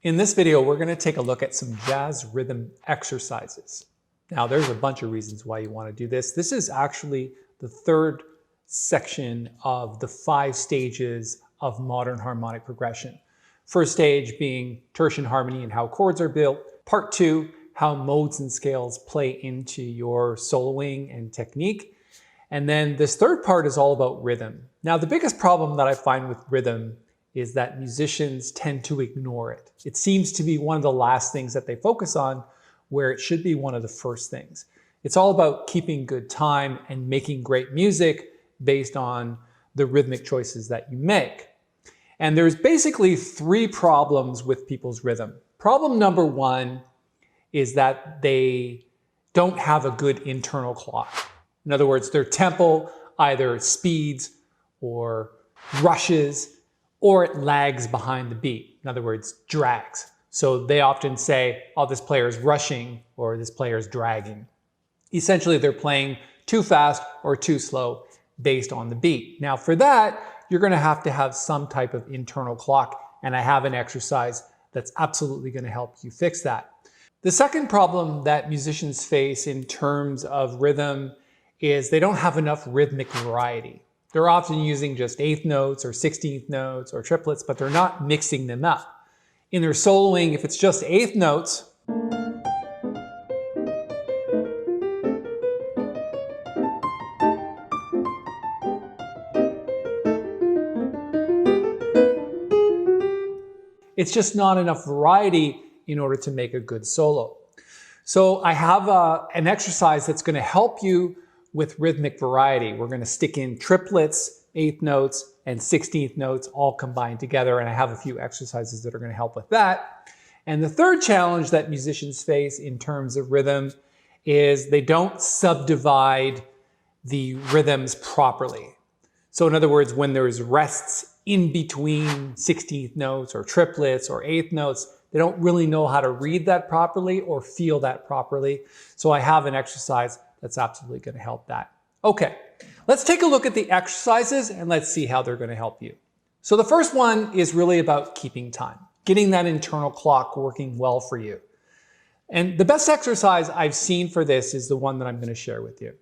In this video, we're going to take a look at some jazz rhythm exercises. Now, there's a bunch of reasons why you want to do this. This is actually the third section of the 5 stages of modern harmonic progression. First stage being tertian harmony and how chords are built. Part 2, how modes and scales play into your soloing and technique. And then this third part is all about rhythm. Now, the biggest problem that I find with rhythm is that musicians tend to ignore it. It seems to be one of the last things that they focus on, where it should be one of the first things. It's all about keeping good time and making great music based on the rhythmic choices that you make. And there's basically 3 problems with people's rhythm. Problem number 1 is that they don't have a good internal clock. In other words, their tempo either speeds or rushes, or it lags behind the beat. In other words, drags. So they often say, oh, this player is rushing or this player is dragging. Essentially, they're playing too fast or too slow based on the beat. Now for that, you're going to have some type of internal clock, and I have an exercise that's absolutely going to help you fix that. The second problem that musicians face in terms of rhythm is they don't have enough rhythmic variety. They're often using just 8th notes or 16th notes or triplets, but they're not mixing them up. In their soloing, if it's just 8th notes, it's just not enough variety in order to make a good solo. So I have an exercise that's going to help you with rhythmic variety. We're going to stick in triplets, 8th notes, and 16th notes all combined together, and I have a few exercises that are going to help with that. And the third challenge that musicians face in terms of rhythm is they don't subdivide the rhythms properly. So in other words, when there's rests in between 16th notes or triplets or 8th notes, they don't really know how to read that properly or feel that properly. So I have an exercise that's absolutely going to help that. Okay, let's take a look at the exercises and let's see how they're going to help you. So the first one is really about keeping time, getting that internal clock working well for you. And the best exercise I've seen for this is the one that I'm going to share with you.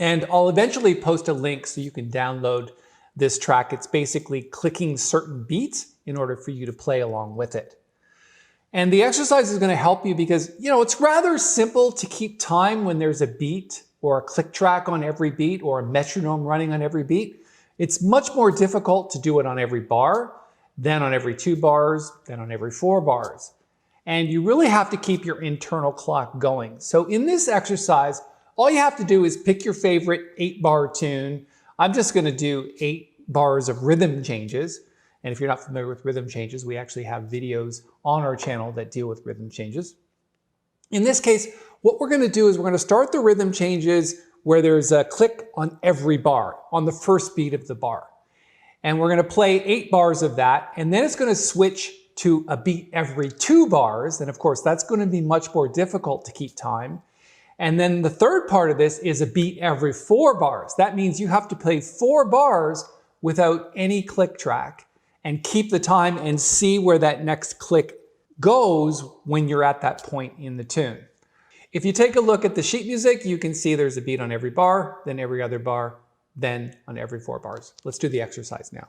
And I'll eventually post a link so you can download this track. It's basically clicking certain beats in order for you to play along with it. And the exercise is going to help you because, it's rather simple to keep time when there's a beat or a click track on every beat or a metronome running on every beat. It's much more difficult to do it on every bar, then on every 2 bars, then on every 4 bars. And you really have to keep your internal clock going. So in this exercise, all you have to do is pick your favorite 8-bar tune. I'm just going to do 8 bars of rhythm changes. And if you're not familiar with rhythm changes, we actually have videos on our channel that deal with rhythm changes. In this case, what we're going to do is we're going to start the rhythm changes where there's a click on every bar, on the first beat of the bar. And we're going to play 8 bars of that, and then it's going to switch to a beat every 2 bars. And of course, that's going to be much more difficult to keep time. And then the third part of this is a beat every 4 bars. That means you have to play 4 bars without any click track and keep the time and see where that next click goes when you're at that point in the tune. If you take a look at the sheet music, you can see there's a beat on every bar, then every other bar, then on every 4 bars. Let's do the exercise now.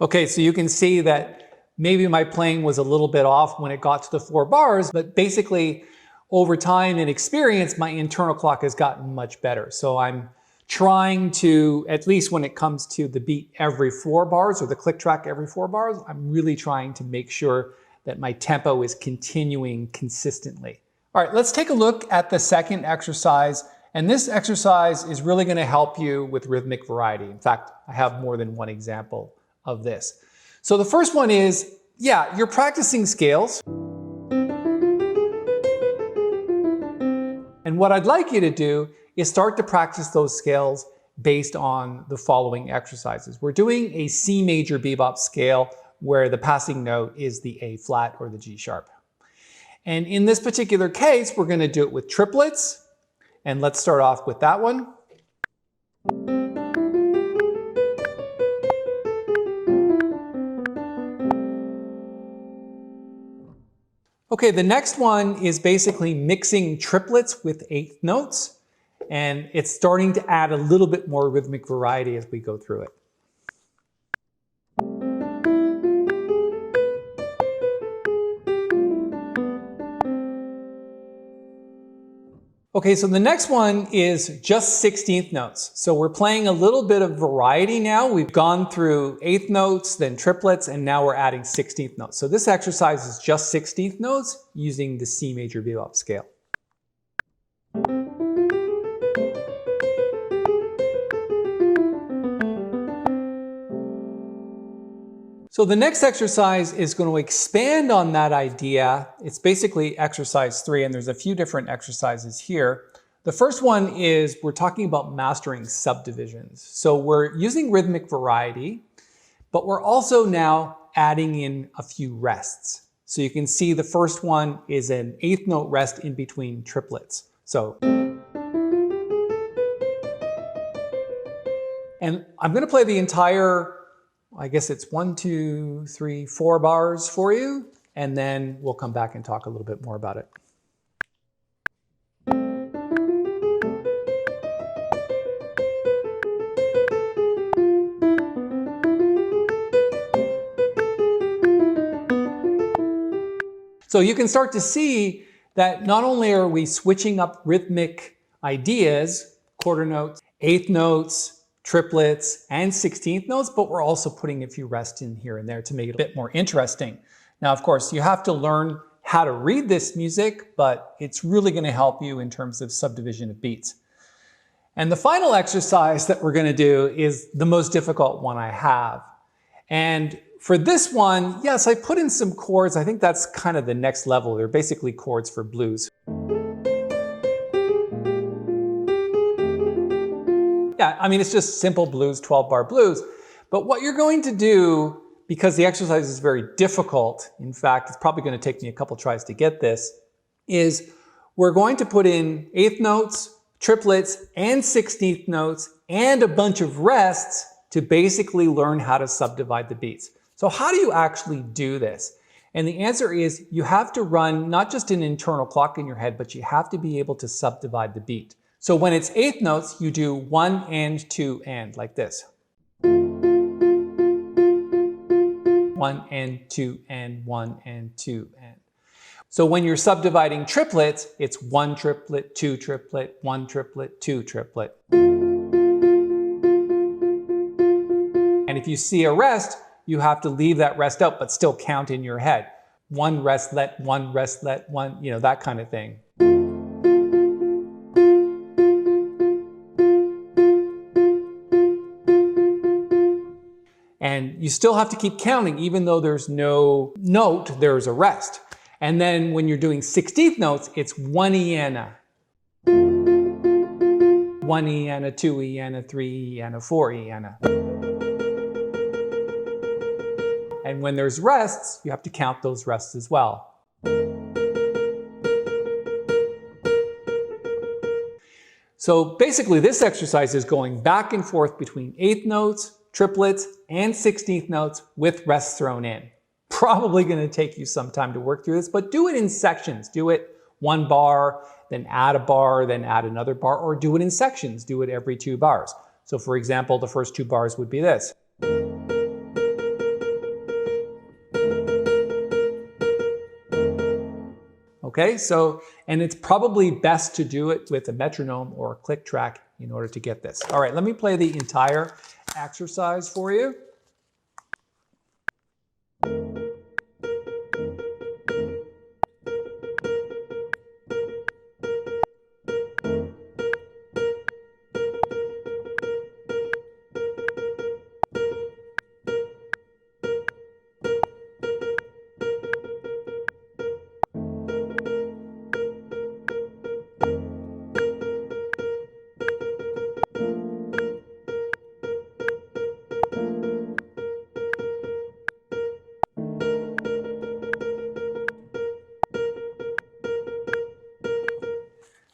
Okay, so you can see that maybe my playing was a little bit off when it got to the 4 bars, but basically over time and experience, my internal clock has gotten much better. So I'm trying to, at least when it comes to the beat every 4 bars or the click track every 4 bars, I'm really trying to make sure that my tempo is continuing consistently. All right, let's take a look at the second exercise. And this exercise is really going to help you with rhythmic variety. In fact, I have more than one example of this. So the first one is, yeah, you're practicing scales. And what I'd like you to do is start to practice those scales based on the following exercises. We're doing a C major bebop scale where the passing note is the A flat or the G sharp. And in this particular case, we're going to do it with triplets. And let's start off with that one. Okay, the next one is basically mixing triplets with 8th notes. And it's starting to add a little bit more rhythmic variety as we go through it. Okay, so the next one is just 16th notes. So we're playing a little bit of variety now. We've gone through 8th notes, then triplets, and now we're adding 16th notes. So this exercise is just 16th notes using the C major bebop scale. So the next exercise is going to expand on that idea. It's basically exercise 3, and there's a few different exercises here. The first one is we're talking about mastering subdivisions. So we're using rhythmic variety, but we're also now adding in a few rests. So you can see the first one is an 8th note rest in between triplets. So, and I'm going to play the entire, I guess it's 1, 2, 3, 4 bars for you, and then we'll come back and talk a little bit more about it. So you can start to see that not only are we switching up rhythmic ideas, quarter notes, 8th notes, triplets, and 16th notes, but we're also putting a few rests in here and there to make it a bit more interesting. Now, of course, you have to learn how to read this music, but it's really going to help you in terms of subdivision of beats. And the final exercise that we're going to do is the most difficult one I have. And for this one, yes, I put in some chords. I think that's kind of the next level. They're basically chords for blues. Yeah, I mean, it's just simple blues, 12-bar blues. But what you're going to do, because the exercise is very difficult, in fact, it's probably going to take me a couple tries to get this, is we're going to put in 8th notes, triplets, and 16th notes, and a bunch of rests to basically learn how to subdivide the beats. So how do you actually do this? And the answer is you have to run not just an internal clock in your head, but you have to be able to subdivide the beat. So when it's 8th notes, you do 1 and 2 and, like this. 1 and 2 and 1 and 2 and. So when you're subdividing triplets, it's 1 triplet, 2 triplet, 1 triplet, 2 triplet. And if you see a rest, you have to leave that rest out, but still count in your head. 1 restlet, 1 restlet, 1, you know, that kind of thing. And you still have to keep counting, even though there's no note, there's a rest. And then when you're doing 16th notes, it's 1 eana. 1 eana, 2 eana, 3 eana, 4 eana. And when there's rests, you have to count those rests as well. So basically this exercise is going back and forth between 8th notes, triplets, and 16th notes with rests thrown in. Probably going to take you some time to work through this, but do it in sections. Do it 1 bar, then add a bar, then add another bar, or do it in sections. Do it every 2 bars. So for example, the first 2 bars would be this. Okay, Okay, so, and it's probably best to do it with a metronome or a click track in order to get this. All right, let me play the entire exercise for you.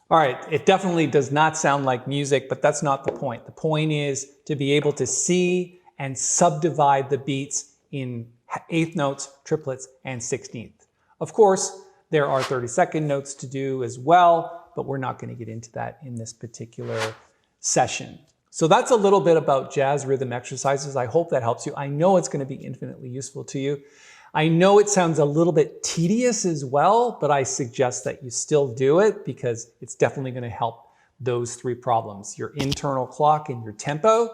All right, it definitely does not sound like music, but that's not the point. The point is to be able to see and subdivide the beats in eighth notes, triplets, and 16th. Of course, there are 30-second notes to do as well, but we're not going to get into that in this particular session. So that's a little bit about jazz rhythm exercises. I hope that helps you. I know it's going to be infinitely useful to you. I know it sounds a little bit tedious as well, but I suggest that you still do it because it's definitely going to help those three problems: your internal clock and your tempo.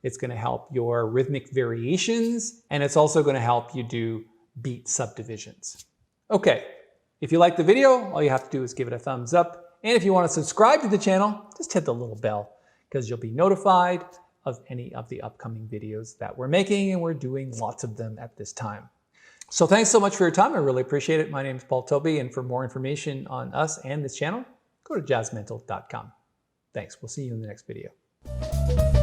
It's going to help your rhythmic variations, and it's also going to help you do beat subdivisions. Okay, if you like the video, all you have to do is give it a thumbs up. And if you want to subscribe to the channel, just hit the little bell because you'll be notified of any of the upcoming videos that we're making, and we're doing lots of them at this time. So thanks so much for your time. I really appreciate it. My name is Paul Tobey, and for more information on us and this channel, go to jazzmentl.com. Thanks. We'll see you in the next video.